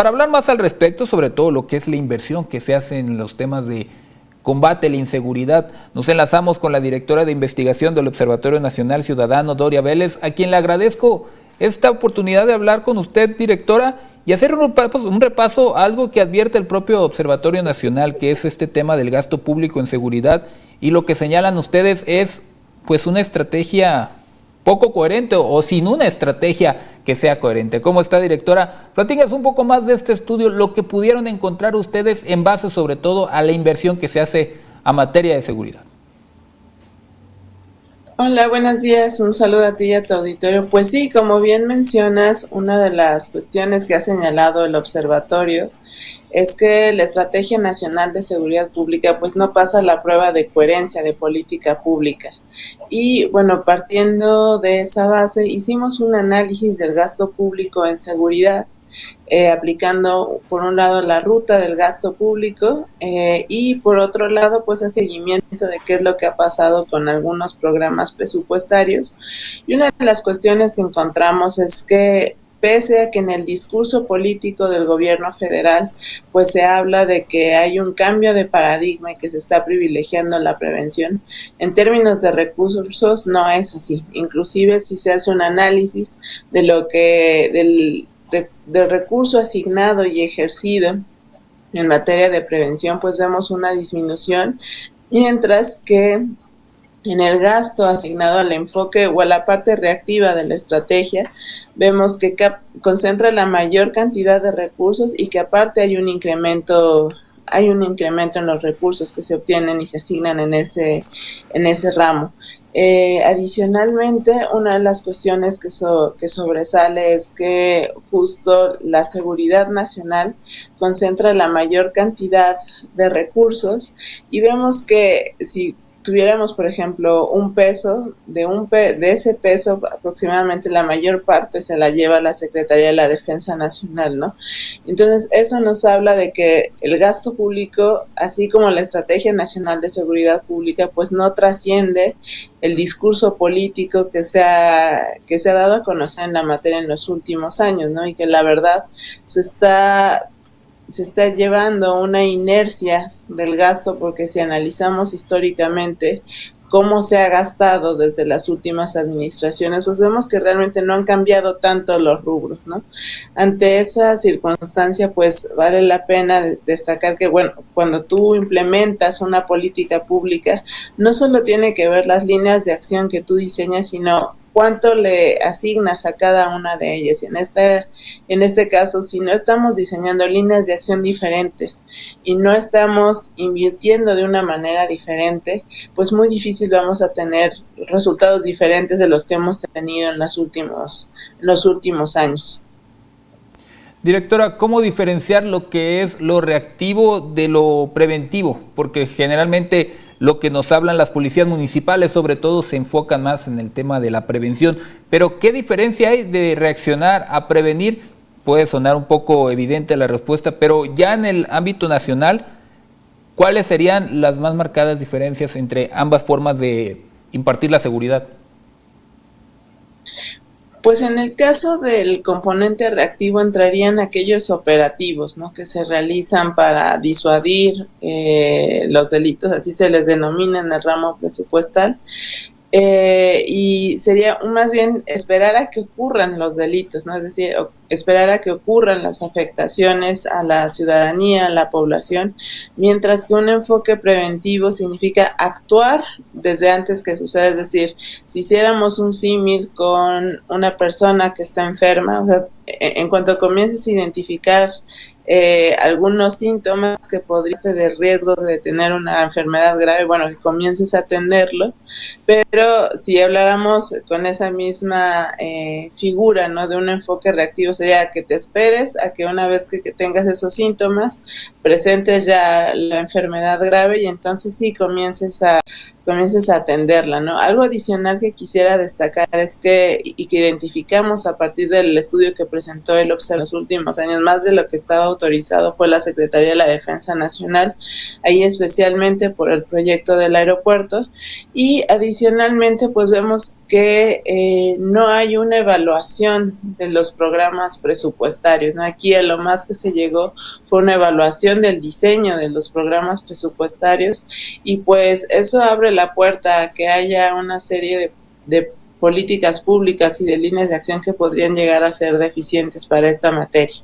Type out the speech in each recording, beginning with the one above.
Para hablar más al respecto, sobre todo lo que es la inversión que se hace en los temas de combate a la inseguridad, nos enlazamos con la directora de investigación del Observatorio Nacional Ciudadano, Doria Vélez, a quien le agradezco esta oportunidad de hablar con usted, directora, y hacer un repaso a algo que advierte el propio Observatorio Nacional, que es este tema del gasto público en seguridad, y lo que señalan ustedes es pues una estrategia poco coherente o sin una estrategia que sea coherente. ¿Cómo está, directora? Platícanos un poco más de este estudio, lo que pudieron encontrar ustedes en base sobre todo a la inversión que se hace a materia de seguridad. Hola, buenos días, un saludo a ti y a tu auditorio. Pues sí, como bien mencionas, una de las cuestiones que ha señalado el observatorio es que la Estrategia Nacional de Seguridad Pública pues no pasa la prueba de coherencia de política pública. Y bueno, partiendo de esa base, hicimos un análisis del gasto público en seguridad, aplicando por un lado la ruta del gasto público y por otro lado pues el seguimiento de qué es lo que ha pasado con algunos programas presupuestarios. Y una de las cuestiones que encontramos es que pese a que en el discurso político del gobierno federal pues se habla de que hay un cambio de paradigma y que se está privilegiando la prevención, en términos de recursos no es así. Inclusive si se hace un análisis de lo que del recurso asignado y ejercido en materia de prevención, pues vemos una disminución, mientras que en el gasto asignado al enfoque o a la parte reactiva de la estrategia, vemos que concentra la mayor cantidad de recursos y que aparte hay un incremento en los recursos que se obtienen y se asignan en ese ramo. Adicionalmente, una de las cuestiones que sobresale es que justo la seguridad nacional concentra la mayor cantidad de recursos y vemos que si tuviéramos, por ejemplo, un peso, de ese peso aproximadamente la mayor parte se la lleva la Secretaría de la Defensa Nacional, ¿no? Entonces, eso nos habla de que el gasto público, así como la Estrategia Nacional de Seguridad Pública, pues no trasciende el discurso político que se ha dado a conocer en la materia en los últimos años, ¿no? Y que la verdad se está llevando una inercia del gasto, porque si analizamos históricamente cómo se ha gastado desde las últimas administraciones, pues vemos que realmente no han cambiado tanto los rubros, ¿no? Ante esa circunstancia, pues vale la pena destacar que, bueno, cuando tú implementas una política pública, no solo tiene que ver las líneas de acción que tú diseñas, sino cuánto le asignas a cada una de ellas. Y en este caso, si no estamos diseñando líneas de acción diferentes y no estamos invirtiendo de una manera diferente, pues muy difícil vamos a tener resultados diferentes de los que hemos tenido en los últimos años. Directora, ¿cómo diferenciar lo que es lo reactivo de lo preventivo? Porque generalmente lo que nos hablan las policías municipales sobre todo se enfocan más en el tema de la prevención, pero ¿qué diferencia hay de reaccionar a prevenir? Puede sonar un poco evidente la respuesta, pero ya en el ámbito nacional, ¿cuáles serían las más marcadas diferencias entre ambas formas de impartir la seguridad? Pues en el caso del componente reactivo entrarían aquellos operativos, ¿no?, que se realizan para disuadir los delitos, así se les denomina en el ramo presupuestal, y sería más bien esperar a que ocurran los delitos, ¿no? Es decir, esperar a que ocurran las afectaciones a la ciudadanía, a la población, mientras que un enfoque preventivo significa actuar desde antes que suceda. Es decir, si hiciéramos un símil con una persona que está enferma, o sea, en cuanto comiences a identificar algunos síntomas que podrían ser de riesgo de tener una enfermedad grave, bueno, que comiences a atenderlo, pero si habláramos con esa misma figura, ¿no?, de un enfoque reactivo, sería que te esperes a que una vez que tengas esos síntomas, presentes ya la enfermedad grave y entonces sí comiences a atenderla, ¿no? Algo adicional que quisiera destacar es que identificamos a partir del estudio que presentó el OBSE en los últimos años, más de lo que estaba autorizado fue la Secretaría de la Defensa Nacional, ahí especialmente por el proyecto del aeropuerto, y adicionalmente pues vemos que no hay una evaluación de los programas presupuestarios, ¿no? Aquí a lo más que se llegó fue una evaluación del diseño de los programas presupuestarios, y pues eso abre la puerta a que haya una serie de políticas públicas y de líneas de acción que podrían llegar a ser deficientes para esta materia.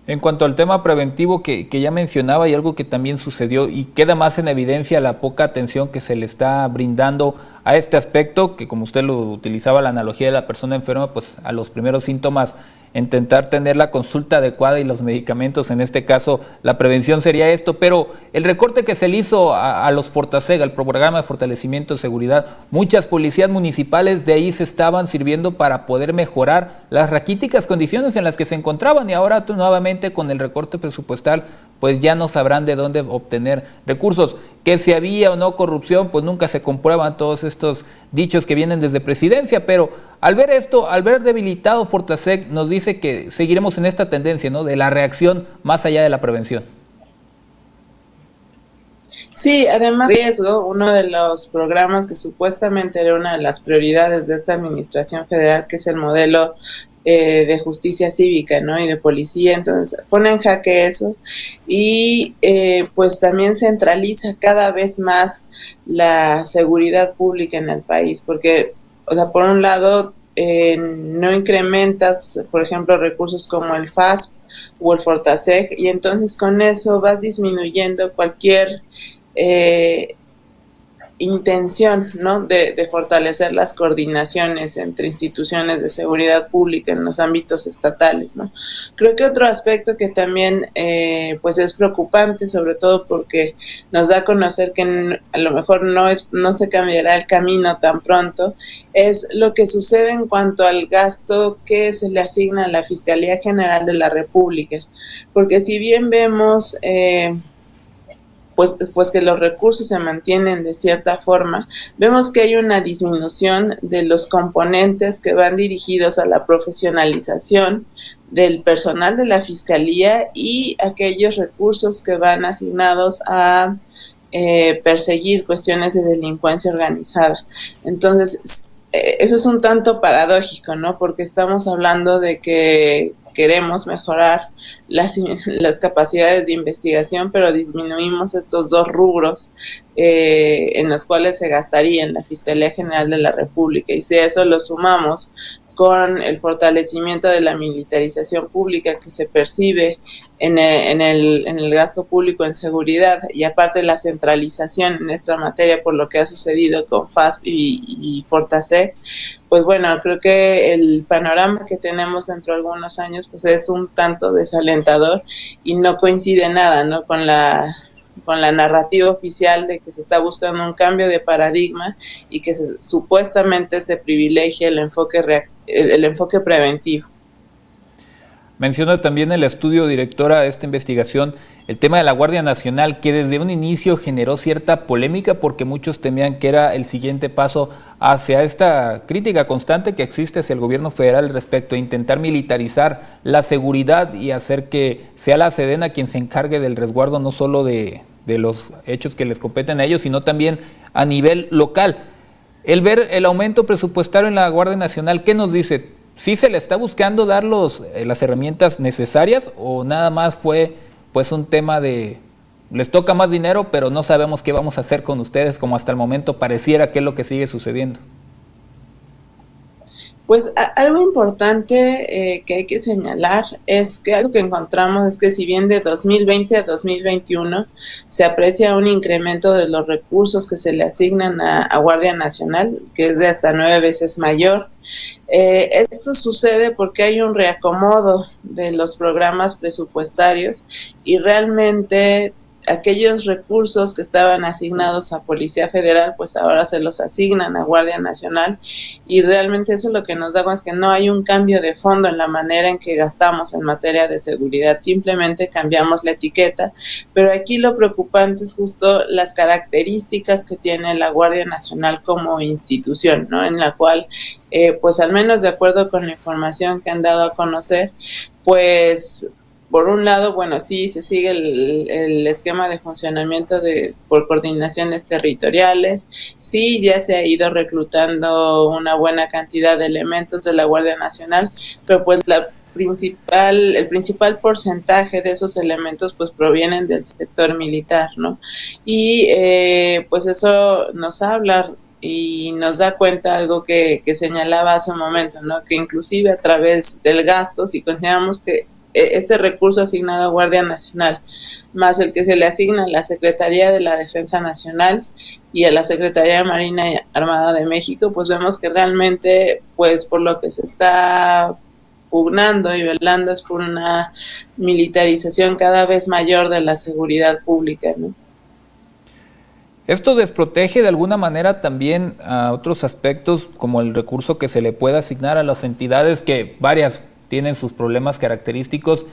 En cuanto al tema preventivo que ya mencionaba, y algo que también sucedió y queda más en evidencia la poca atención que se le está brindando a este aspecto, que como usted lo utilizaba la analogía de la persona enferma, pues a los primeros síntomas intentar tener la consulta adecuada y los medicamentos, en este caso la prevención sería esto, pero el recorte que se le hizo a los Fortaseg, al programa de fortalecimiento de seguridad, muchas policías municipales de ahí se estaban sirviendo para poder mejorar las raquíticas condiciones en las que se encontraban, y ahora nuevamente con el recorte presupuestal pues ya no sabrán de dónde obtener recursos. Que si había o no corrupción, pues nunca se comprueban todos estos dichos que vienen desde presidencia, pero al ver esto, al ver debilitado Fortaseg, nos dice que seguiremos en esta tendencia, ¿no?, de la reacción más allá de la prevención. Sí, además riesgo, uno de los programas que supuestamente era una de las prioridades de esta administración federal, que es el modelo de justicia cívica, ¿no?, y de policía, entonces pone en jaque eso, y pues también centraliza cada vez más la seguridad pública en el país, porque, o sea, por un lado no incrementas, por ejemplo, recursos como el FASP o el Fortaseg, y entonces con eso vas disminuyendo cualquier intención, ¿no?, de fortalecer las coordinaciones entre instituciones de seguridad pública en los ámbitos estatales, ¿no? Creo que otro aspecto que también pues es preocupante, sobre todo porque nos da a conocer que a lo mejor no se cambiará el camino tan pronto, es lo que sucede en cuanto al gasto que se le asigna a la Fiscalía General de la República, porque si bien vemos pues que los recursos se mantienen de cierta forma, vemos que hay una disminución de los componentes que van dirigidos a la profesionalización del personal de la Fiscalía y aquellos recursos que van asignados a perseguir cuestiones de delincuencia organizada. Entonces, eso es un tanto paradójico, ¿no?, porque estamos hablando de que queremos mejorar las capacidades de investigación, pero disminuimos estos dos rubros en los cuales se gastaría en la Fiscalía General de la República, y si a eso lo sumamos con el fortalecimiento de la militarización pública que se percibe en el gasto público en seguridad, y aparte la centralización en esta materia por lo que ha sucedido con FASP y Fortaseg, pues bueno, creo que el panorama que tenemos dentro de algunos años pues es un tanto desalentador y no coincide nada, ¿no?, con la narrativa oficial de que se está buscando un cambio de paradigma y que supuestamente se privilegia el enfoque preventivo. Menciona también el estudio, directora, de esta investigación, el tema de la Guardia Nacional, que desde un inicio generó cierta polémica porque muchos temían que era el siguiente paso hacia esta crítica constante que existe hacia el gobierno federal respecto a intentar militarizar la seguridad y hacer que sea la Sedena quien se encargue del resguardo no solo de los hechos que les competen a ellos, sino también a nivel local. El ver el aumento presupuestario en la Guardia Nacional, ¿qué nos dice? ¿Sí se le está buscando dar las herramientas necesarias o nada más fue pues un tema de les toca más dinero pero no sabemos qué vamos a hacer con ustedes, como hasta el momento pareciera que es lo que sigue sucediendo? Pues algo importante que hay que señalar es que algo que encontramos es que si bien de 2020 a 2021 se aprecia un incremento de los recursos que se le asignan a Guardia Nacional, que es de hasta 9 veces mayor, esto sucede porque hay un reacomodo de los programas presupuestarios y realmente aquellos recursos que estaban asignados a Policía Federal, pues ahora se los asignan a Guardia Nacional, y realmente eso lo que nos da es que no hay un cambio de fondo en la manera en que gastamos en materia de seguridad, simplemente cambiamos la etiqueta, pero aquí lo preocupante es justo las características que tiene la Guardia Nacional como institución, ¿no?, en la cual, pues al menos de acuerdo con la información que han dado a conocer, pues por un lado, bueno, sí se sigue el esquema de funcionamiento por coordinaciones territoriales, sí ya se ha ido reclutando una buena cantidad de elementos de la Guardia Nacional, pero pues el principal porcentaje de esos elementos pues provienen del sector militar, ¿no? Y pues eso nos habla y nos da cuenta algo que señalaba hace un momento, ¿no? Que inclusive a través del gasto, si consideramos que este recurso asignado a Guardia Nacional, más el que se le asigna a la Secretaría de la Defensa Nacional y a la Secretaría de Marina y Armada de México, pues vemos que realmente, pues por lo que se está pugnando y velando es por una militarización cada vez mayor de la seguridad pública, ¿no? Esto desprotege de alguna manera también a otros aspectos, como el recurso que se le puede asignar a las entidades, que varias tienen sus problemas característicos,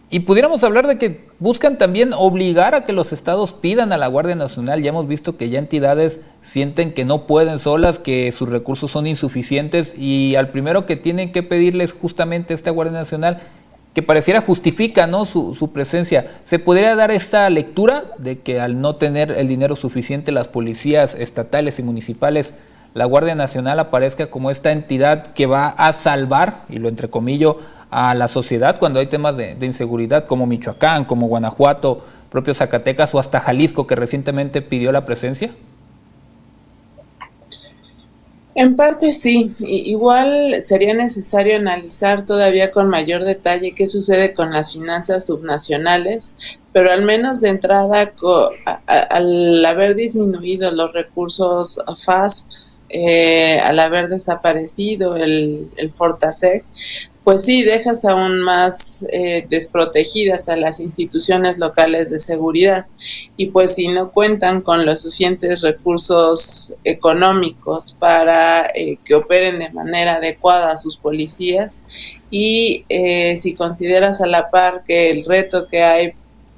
y pudiéramos hablar de que buscan también obligar a que los estados pidan a la Guardia Nacional. Ya hemos visto que ya entidades sienten que no pueden solas, que sus recursos son insuficientes, y al primero que tienen que pedirles justamente esta Guardia Nacional, que pareciera justifica, ¿no?, su presencia. ¿Se podría dar esta lectura de que al no tener el dinero suficiente las policías estatales y municipales, la Guardia Nacional aparezca como esta entidad que va a salvar, y lo entrecomillo, a la sociedad cuando hay temas de inseguridad, como Michoacán, como Guanajuato, propio Zacatecas o hasta Jalisco, que recientemente pidió la presencia? En parte sí, igual sería necesario analizar todavía con mayor detalle qué sucede con las finanzas subnacionales, pero al menos de entrada, al haber disminuido los recursos FASP, al haber desaparecido el Fortaseg, pues sí, dejas aún más desprotegidas a las instituciones locales de seguridad, y pues si no cuentan con los suficientes recursos económicos para que operen de manera adecuada a sus policías, y si consideras a la par que el reto que hay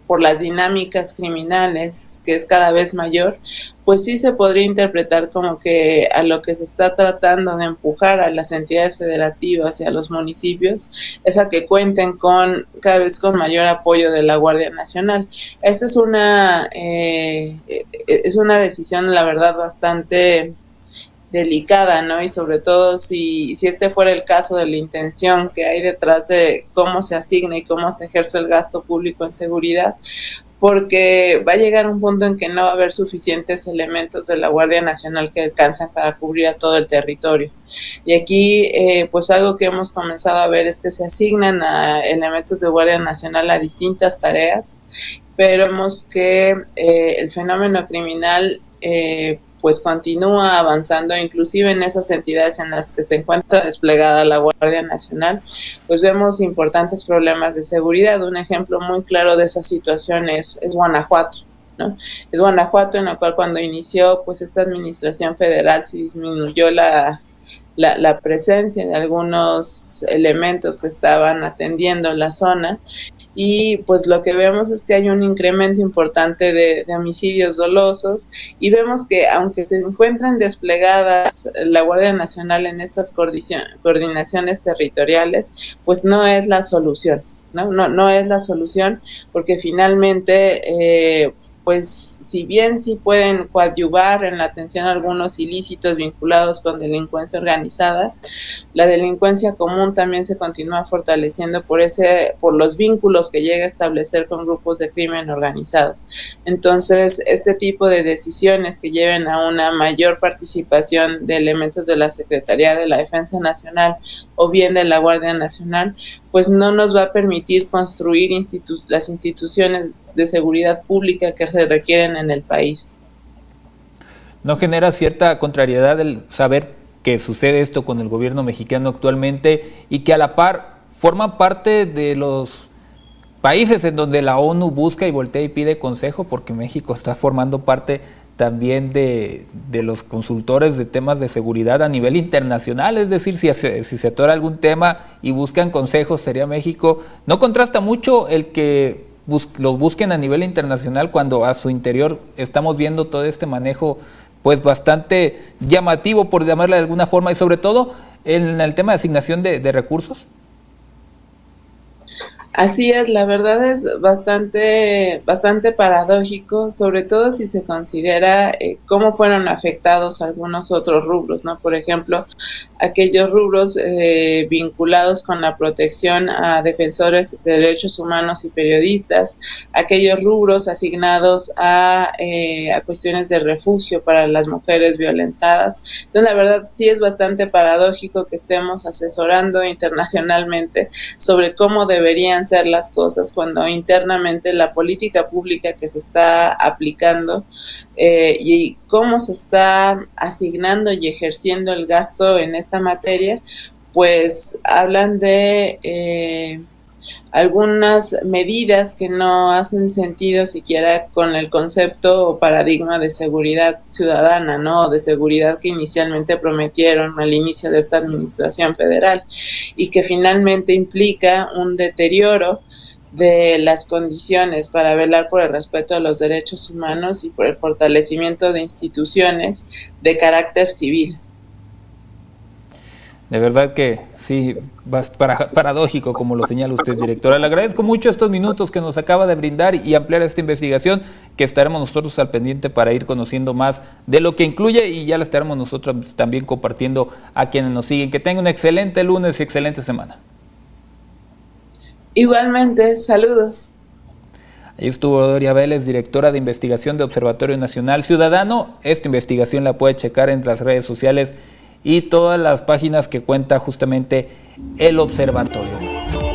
por las dinámicas criminales, que es cada vez mayor, pues sí se podría interpretar como que a lo que se está tratando de empujar a las entidades federativas y a los municipios es a que cuenten con cada vez con mayor apoyo de la Guardia Nacional. Esta es una decisión, la verdad, bastante delicada, ¿no? Y sobre todo si este fuera el caso de la intención que hay detrás de cómo se asigna y cómo se ejerce el gasto público en seguridad, porque va a llegar un punto en que no va a haber suficientes elementos de la Guardia Nacional que alcanzan para cubrir a todo el territorio. Y aquí, pues algo que hemos comenzado a ver es que se asignan a elementos de Guardia Nacional a distintas tareas, pero vemos que el fenómeno criminal pues continúa avanzando, inclusive en esas entidades en las que se encuentra desplegada la Guardia Nacional, pues vemos importantes problemas de seguridad. Un ejemplo muy claro de esa situación es Guanajuato, ¿no? Es Guanajuato, en el cual cuando inició pues esta administración federal se disminuyó la presencia de algunos elementos que estaban atendiendo la zona, y pues lo que vemos es que hay un incremento importante de homicidios dolosos, y vemos que aunque se encuentran desplegadas la Guardia Nacional en estas coordinaciones territoriales, pues no es la solución, no es la solución, porque finalmente pues si bien sí pueden coadyuvar en la atención a algunos ilícitos vinculados con delincuencia organizada, la delincuencia común también se continúa fortaleciendo por los vínculos que llega a establecer con grupos de crimen organizado. Entonces, este tipo de decisiones que lleven a una mayor participación de elementos de la Secretaría de la Defensa Nacional o bien de la Guardia Nacional, pues no nos va a permitir construir las instituciones de seguridad pública que se requieren en el país. ¿No genera cierta contrariedad el saber que sucede esto con el gobierno mexicano actualmente y que a la par forma parte de los países en donde la ONU busca y voltea y pide consejo, porque México está formando parte también de los consultores de temas de seguridad a nivel internacional? Es decir, si se atora algún tema y buscan consejos, sería México. ¿No contrasta mucho el que los busquen a nivel internacional cuando a su interior estamos viendo todo este manejo pues bastante llamativo, por llamarle de alguna forma, y sobre todo en el tema de asignación de recursos? Así es, la verdad es bastante paradójico, sobre todo si se considera cómo fueron afectados algunos otros rubros, ¿no? Por ejemplo, aquellos rubros vinculados con la protección a defensores de derechos humanos y periodistas, aquellos rubros asignados a cuestiones de refugio para las mujeres violentadas. Entonces, la verdad sí es bastante paradójico que estemos asesorando internacionalmente sobre cómo deberían ser las cosas cuando internamente la política pública que se está aplicando y cómo se está asignando y ejerciendo el gasto en esta materia, pues hablan de algunas medidas que no hacen sentido siquiera con el concepto o paradigma de seguridad ciudadana, ¿no? De seguridad que inicialmente prometieron al inicio de esta administración federal y que finalmente implica un deterioro de las condiciones para velar por el respeto a los derechos humanos y por el fortalecimiento de instituciones de carácter civil. De verdad que sí, paradójico, como lo señala usted, directora. Le agradezco mucho estos minutos que nos acaba de brindar y ampliar esta investigación, que estaremos nosotros al pendiente para ir conociendo más de lo que incluye, y ya la estaremos nosotros también compartiendo a quienes nos siguen. Que tengan un excelente lunes y excelente semana. Igualmente, saludos. Ahí estuvo Doria Vélez, directora de investigación de Observatorio Nacional Ciudadano. Esta investigación la puede checar en las redes sociales y todas las páginas que cuenta justamente el observatorio.